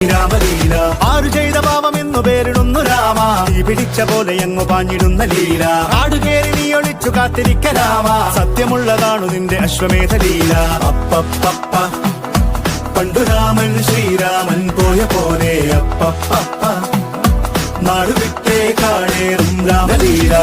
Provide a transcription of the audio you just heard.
രാമലീല ആരു ചെയ്ത പാപമെന്നു പേരിടുന്നു രാമ തീ പിടിച്ച പോലെ എങ്ങു പാഞ്ഞിടുന്ന ലീല ആടുകേറി നീ ഒളിച്ചു കാത്തിരിക്ക രാമ സത്യമുള്ളതാണു നിന്റെ അശ്വമേധ ലീല അപ്പപ്പ പണ്ടു രാമൻ ശ്രീരാമൻ പോയ പോലെ അപ്പപ്പ നാടുവിട്ടേ കാണേറും രാമലീല